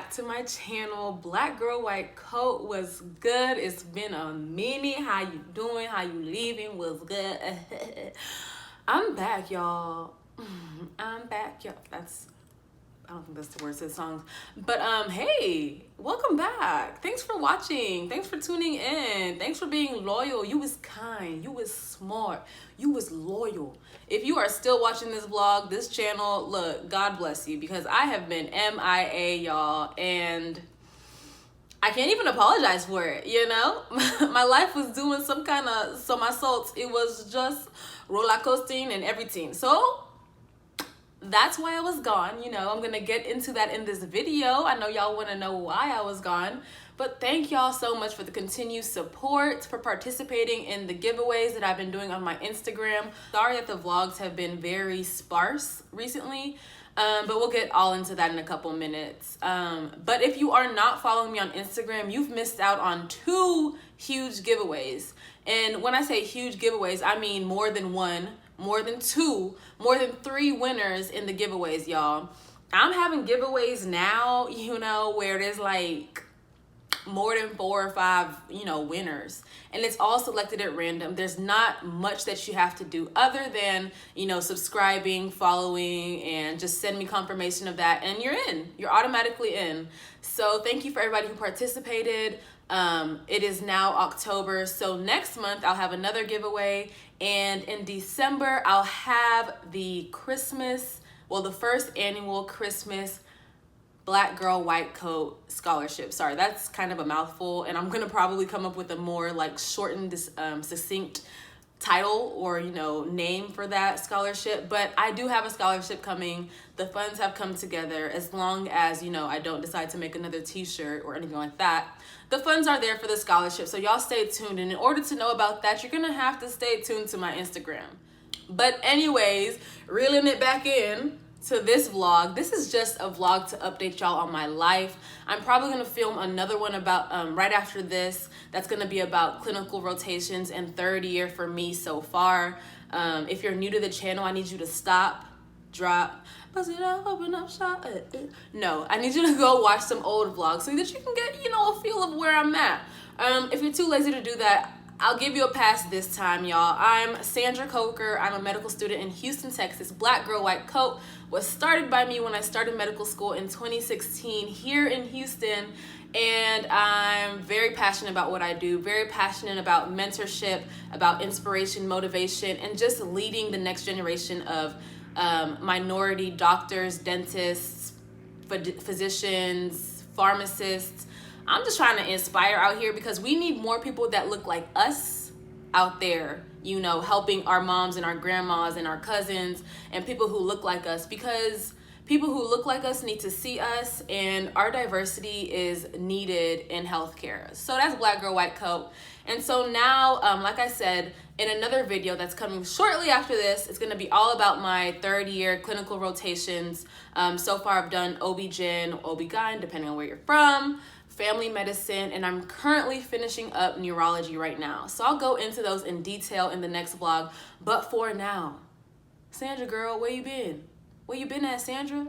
back to my channel. Black girl white coat was good. It's been a minute. How you doing? How you leaving? Was good. I'm back, y'all. I'm back, y'all. I don't think that's the words of the song. But hey, welcome back. Thanks for watching. Thanks for tuning in. Thanks for being loyal. You was kind. You was smart. You was loyal. If you are still watching this vlog, this channel, look, God bless you, because I have been M.I.A, y'all, and I can't even apologize for it, you know? My life was doing some kind of somersaults. It was just roller coasting and everything. So that's why I was gone. You know, I'm gonna get into that in this video. I know y'all want to know why I was gone, but thank y'all so much for the continued support, for participating in the giveaways that I've been doing on my Instagram. Sorry that the vlogs have been very sparse recently, but we'll get all into that in a couple minutes. But if you are not following me on Instagram, you've missed out on 2 huge giveaways. And when I say huge giveaways, I mean more than 1, more than 2, more than 3 winners in the giveaways, y'all. I'm having giveaways now, you know, where there's like more than 4 or 5, you know, winners, and it's all selected at random. There's not much that you have to do other than, you know, subscribing, following, and just send me confirmation of that, and you're in. You're automatically in. So thank you for everybody who participated. It is now October, so next month I'll have another giveaway, and in December I'll have the first annual Christmas Black Girl White Coat Scholarship. Sorry, that's kind of a mouthful, and I'm gonna probably come up with a more like shortened, succinct title or, you know, name for that scholarship. But I do have a scholarship coming. The funds have come together. As long as, you know, I don't decide to make another t-shirt or anything like that, the funds are there for the scholarship. So y'all stay tuned, and in order to know about that, you're gonna have to stay tuned to my Instagram. But anyways, reeling it back in to this vlog. This is just a vlog to update y'all on my life. I'm probably gonna film another one about right after this. That's gonna be about clinical rotations and 3rd year for me so far. If you're new to the channel, I need you to stop, drop, bust it up, open up shop. No, I need you to go watch some old vlogs so that you can get, you know, a feel of where I'm at. If you're too lazy to do that, I'll give you a pass this time, y'all. I'm Sandra Coker. I'm a medical student in Houston, Texas. Black Girl White Coat was started by me when I started medical school in 2016 here in Houston, and I'm very passionate about what I do, very passionate about mentorship, about inspiration, motivation, and just leading the next generation of minority doctors, dentists, physicians, pharmacists. I'm just trying to inspire out here, because we need more people that look like us out there, you know, helping our moms and our grandmas and our cousins and people who look like us, because people who look like us need to see us, and our diversity is needed in healthcare. So that's Black Girl White Coat. And so now, like I said, in another video that's coming shortly after this, it's gonna be all about my 3rd year clinical rotations. So far I've done OB-GYN, OB-GYN, depending on where you're from, family medicine, and I'm currently finishing up neurology right now. So I'll go into those in detail in the next vlog. But for now, Sandra girl, where you been? Where you been at, Sandra?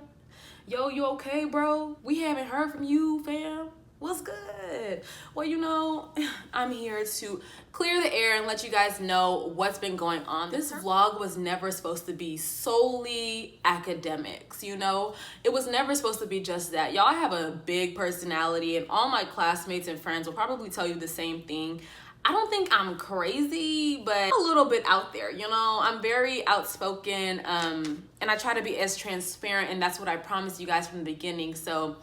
Yo, you okay, bro? We haven't heard from you, fam. What's good? Well, you know, I'm here to clear the air and let you guys know what's been going on. This vlog was never supposed to be solely academics, you know? It was never supposed to be just that. Y'all, have a big personality, and all my classmates and friends will probably tell you the same thing. I don't think I'm crazy, but I'm a little bit out there, you know? I'm very outspoken, and I try to be as transparent, and that's what I promised you guys from the beginning. So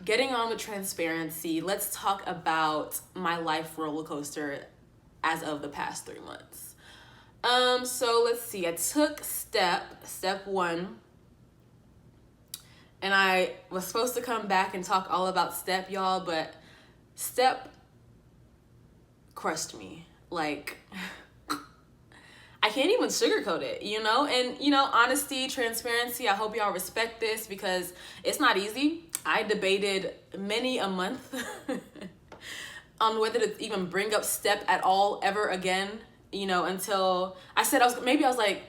getting on with transparency, let's talk about my life roller coaster as of the past 3 months. So let's see, I took step 1, and I was supposed to come back and talk all about step, y'all, but step crushed me. Like, I can't even sugarcoat it, you know? And, you know, honesty, transparency, I hope y'all respect this, because it's not easy. I debated many a month on whether to even bring up step at all ever again, you know, until I said I was like,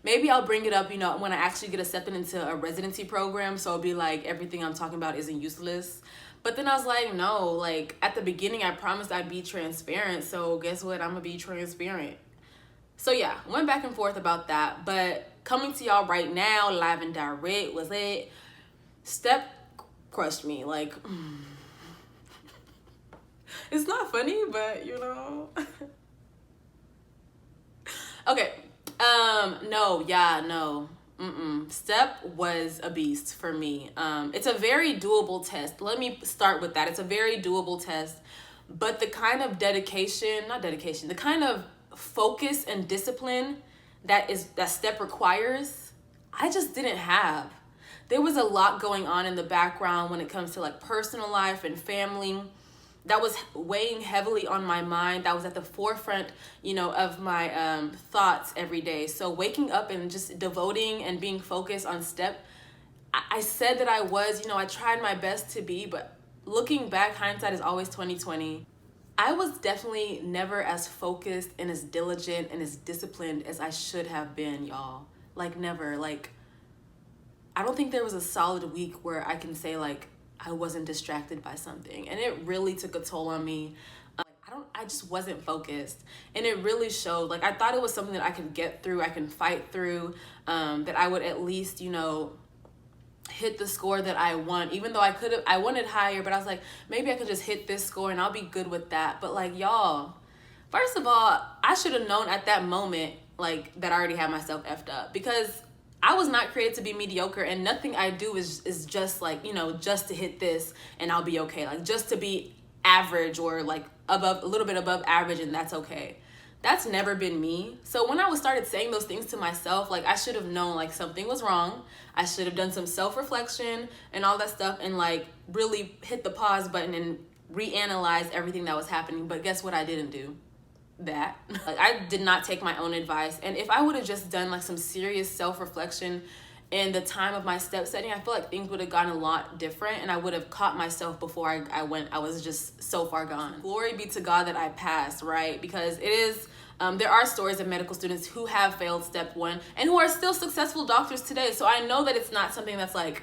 maybe I'll bring it up, you know, when I actually get accepted into a residency program. So it'll be like everything I'm talking about isn't useless. But then I was like, no, like at the beginning, I promised I'd be transparent. So guess what? I'm gonna be transparent. So yeah, went back and forth about that. But coming to y'all right now, live and direct, was it? Step crushed me. Like, it's not funny, but you know. Okay. No. Step was a beast for me. It's a very doable test. Let me start with that. It's a very doable test, but the kind of the kind of focus and discipline that step requires, I just didn't have. There was a lot going on in the background when it comes to like personal life and family that was weighing heavily on my mind, that was at the forefront, you know, of my thoughts every day. So waking up and just devoting and being focused on step, I said that I was, you know, I tried my best to be, but looking back, hindsight is always 2020. I was definitely never as focused and as diligent and as disciplined as I should have been, y'all. Like never. Like, I don't think there was a solid week where I can say like I wasn't distracted by something, and it really took a toll on me. I just wasn't focused, and it really showed. Like I thought it was something that I could get through, I can fight through, that I would at least, you know, hit the score that I want, even though I wanted higher, but I was like, maybe I could just hit this score and I'll be good with that. But like, y'all, first of all, I should have known at that moment, like, that I already had myself effed up, because I was not created to be mediocre, and nothing I do is just like, you know, just to hit this and I'll be okay. Like just to be average or like above, a little bit above average, and that's okay. That's never been me. So when I started saying those things to myself, like I should have known like something was wrong. I should have done some self-reflection and all that stuff, and like really hit the pause button and reanalyze everything that was happening. But guess what I didn't do? That. Like I did not take my own advice. And if I would have just done like some serious self-reflection in the time of my step setting, I feel like things would have gotten a lot different, and I would have caught myself before I was just so far gone. Glory be to God that I passed, right? Because it is, there are stories of medical students who have failed step one and who are still successful doctors today. So I know that it's not something that's like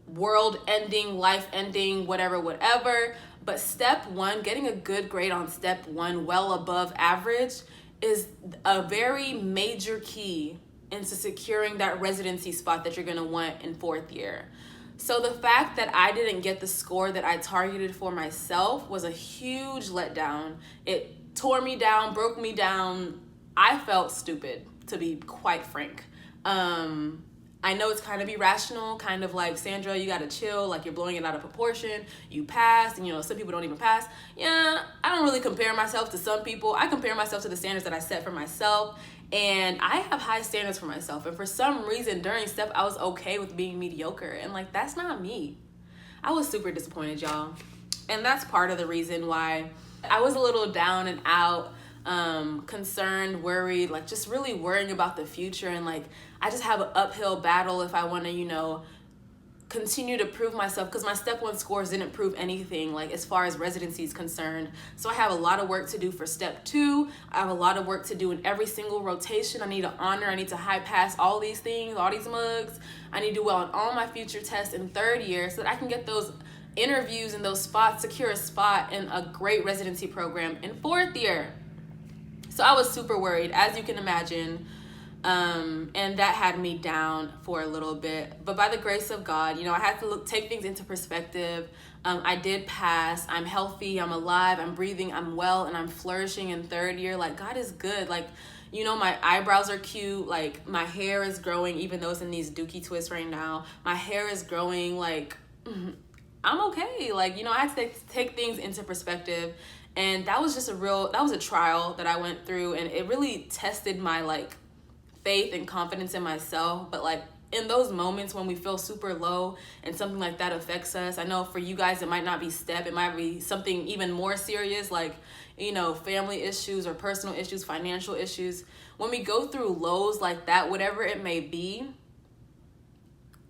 world ending, life ending, whatever. But step one, getting a good grade on step one, well above average, is a very major key into securing that residency spot that you're gonna want in fourth year. So the fact that I didn't get the score that I targeted for myself was a huge letdown. It tore me down, broke me down. I felt stupid, to be quite frank. I know it's kind of irrational, kind of like, Sandra, you gotta chill, like you're blowing it out of proportion. You passed, and you know, some people don't even pass. Yeah, I don't really compare myself to some people. I compare myself to the standards that I set for myself, and I have high standards for myself. And for some reason, during step, I was okay with being mediocre, and like, that's not me. I was super disappointed, y'all. And that's part of the reason why I was a little down and out, concerned, worried, like just really worrying about the future. And like, I just have an uphill battle if I want to, you know, continue to prove myself, because my step one scores didn't prove anything, like as far as residency is concerned. So I have a lot of work to do for step two. I have a lot of work to do in every single rotation. I need to honor, I need to high pass all these things, all these mugs. I need to do well on all my future tests in third year so that I can get those interviews and those spots, secure a spot in a great residency program in fourth year. So I was super worried, as you can imagine. And that had me down for a little bit. But by the grace of God, you know, I had to take things into perspective. I did pass. I'm healthy. I'm alive. I'm breathing. I'm well. And I'm flourishing in third year. Like, God is good. Like, you know, my eyebrows are cute. Like, my hair is growing, even though it's in these dookie twists right now. My hair is growing. Like, I'm okay. Like, you know, I had to take things into perspective. And that was just that was a trial that I went through. And it really tested my, like, faith and confidence in myself. But like, in those moments when we feel super low and something like that affects us, I know for you guys it might not be step, it might be something even more serious, like, you know, family issues or personal issues, financial issues. When we go through lows like that, whatever it may be,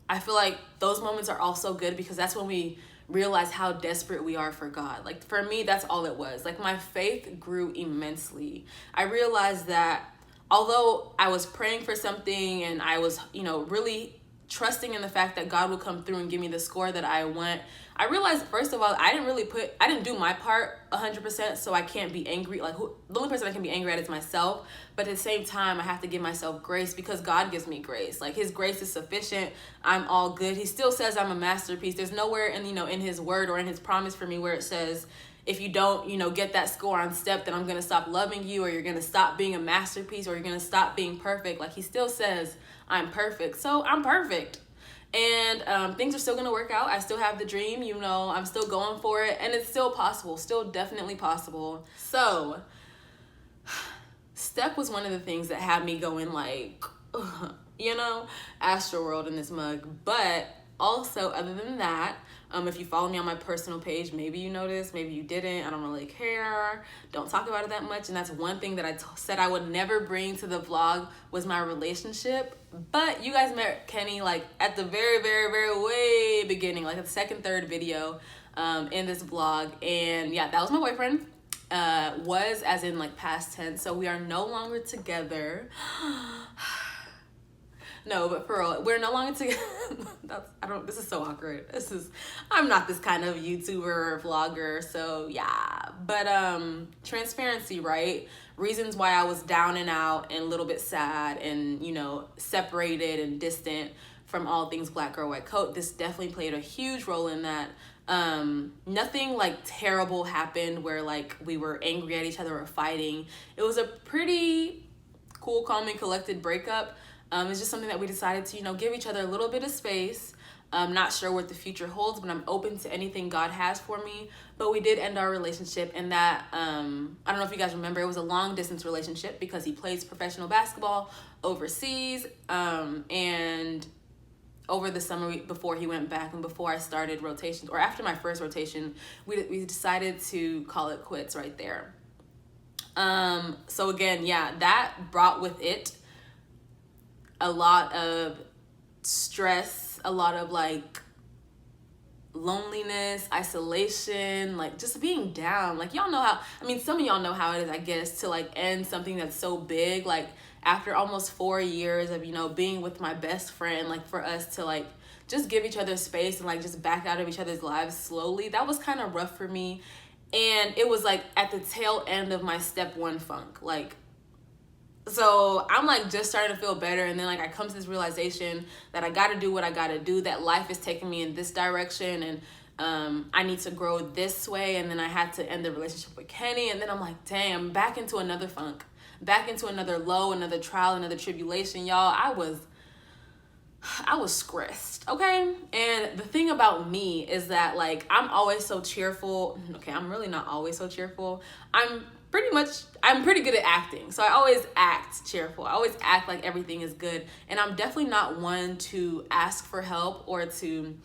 I feel like those moments are also good, because that's when we realize how desperate we are for God. Like, for me, that's all it was. Like, my faith grew immensely. I realized that although I was praying for something and I was, really trusting in the fact that God would come through and give me the score that I want, I realized, first of all, I didn't do my part 100%, so I can't be angry. Like, the only person I can be angry at is myself. But at the same time, I have to give myself grace because God gives me grace. Like, his grace is sufficient. I'm all good. He still says I'm a masterpiece. There's nowhere in, in his word or in his promise for me where it says, if you don't, get that score on step, then I'm going to stop loving you, or you're going to stop being a masterpiece, or you're going to stop being perfect. Like, he still says I'm perfect. So I'm perfect. And things are still going to work out. I still have the dream, I'm still going for it. And it's still possible, still definitely possible. So step was one of the things that had me going like, Astroworld in this mug. But also, other than that, if you follow me on my personal page, maybe you noticed, maybe you didn't. I don't really care. Don't talk about it that much. And that's one thing that I said I would never bring to the vlog was my relationship. But you guys met Kenny like at the very, very, very way beginning, like the second, third video in this vlog. And yeah, that was my boyfriend. Was as in like past tense. So we are no longer together. No, but for real, we're no longer together. This is so awkward. I'm not this kind of YouTuber or vlogger, so yeah. But transparency, right? Reasons why I was down and out and a little bit sad and, separated and distant from all things Black Girl White Coat. This definitely played a huge role in that. Nothing like terrible happened where like we were angry at each other or fighting. It was a pretty cool, calm, and collected breakup. It's just something that we decided to, give each other a little bit of space. I'm not sure what the future holds, but I'm open to anything God has for me. But we did end our relationship, and that, I don't know if you guys remember, it was a long distance relationship because he plays professional basketball overseas. And over the summer before he went back and before I started rotations, or after my first rotation, we decided to call it quits right there. So again, yeah, that brought with it a lot of stress, a lot of like loneliness, isolation, like just being down. Like y'all know how, some of y'all know how it is, I guess, to like end something that's so big. Like after almost 4 years of, being with my best friend, like for us to like just give each other space and like just back out of each other's lives slowly, that was kind of rough for me. And it was like at the tail end of my step 1 funk. So I'm like just starting to feel better, and then like I come to this realization that I gotta do what I gotta do, that life is taking me in this direction, and I need to grow this way. And then I had to end the relationship with Kenny, and then I'm like, dang, I'm back into another funk, back into another low, another trial, another tribulation. Y'all, I was stressed, okay? And the thing about me is that like I'm always so cheerful. Okay, I'm really not always so cheerful. I'm pretty good at acting. So I always act cheerful. I always act like everything is good. And I'm definitely not one to ask for help or to,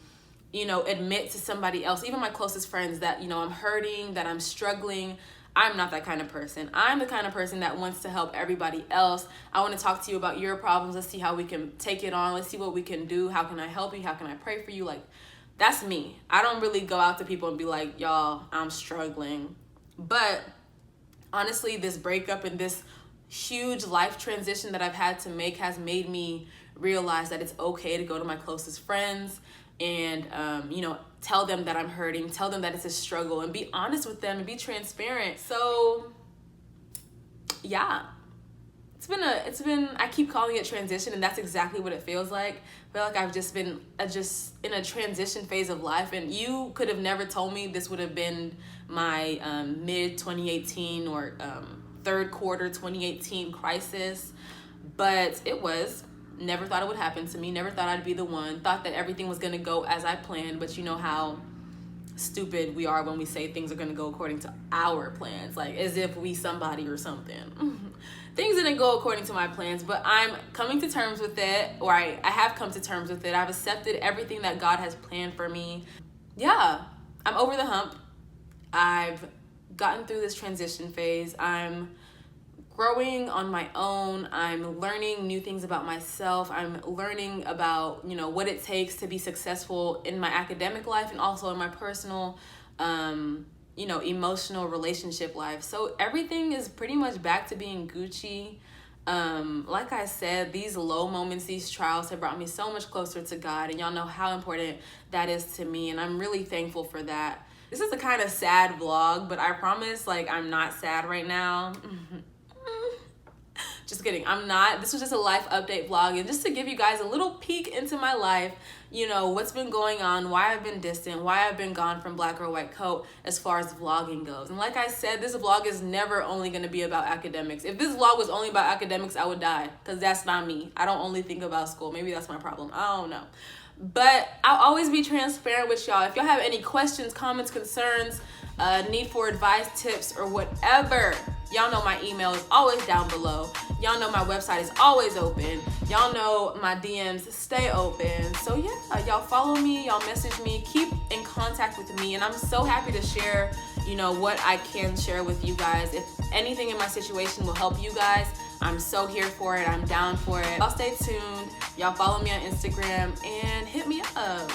admit to somebody else, even my closest friends, that, I'm hurting, that I'm struggling. I'm not that kind of person. I'm the kind of person that wants to help everybody else. I want to talk to you about your problems. Let's see how we can take it on. Let's see what we can do. How can I help you? How can I pray for you? Like, that's me. I don't really go out to people and be like, y'all, I'm struggling. But honestly, this breakup and this huge life transition that I've had to make has made me realize that it's okay to go to my closest friends and, tell them that I'm hurting, tell them that it's a struggle, and be honest with them and be transparent. So yeah, it's been, I keep calling it transition, and that's exactly what it feels like. I feel like I've just been in a transition phase of life, and you could have never told me this would have been my mid 2018 or third quarter 2018 crisis, but it was. Never thought it would happen to me. Never thought I'd be the one. Thought that everything was gonna go as I planned, but you know how stupid we are when we say things are gonna go according to our plans, like as if we somebody or something. Things didn't go according to my plans, but I'm coming to terms with it, or I have come to terms with it. I've accepted everything that God has planned for me. Yeah, I'm over the hump. I've gotten through this transition phase. I'm growing on my own. I'm learning new things about myself. I'm learning about, what it takes to be successful in my academic life and also in my personal, emotional relationship life. So everything is pretty much back to being Gucci. Like I said, these low moments, these trials have brought me so much closer to God, and y'all know how important that is to me, and I'm really thankful for that. This is a kind of sad vlog, but I promise, like, I'm not sad right now. Just kidding, I'm not. This was just a life update vlog, and just to give you guys a little peek into my life, you know, what's been going on, why I've been distant, why I've been gone from Black Girl White Coat as far as vlogging goes. And like I said, this vlog is never only going to be about academics. If this vlog was only about academics, I would die, because that's not me. I don't only think about school. Maybe that's my problem. I don't know. But I'll always be transparent with y'all. If y'all have any questions, comments, concerns, need for advice, tips, or whatever, y'all know my email is always down below. Y'all know my website is always open. Y'all know my DMs stay open. So yeah, y'all follow me, y'all message me, keep in contact with me, and I'm so happy to share, you know, what I can share with you guys. If anything in my situation will help you guys, I'm so here for it. I'm down for it. Y'all stay tuned. Y'all follow me on Instagram and hit me up.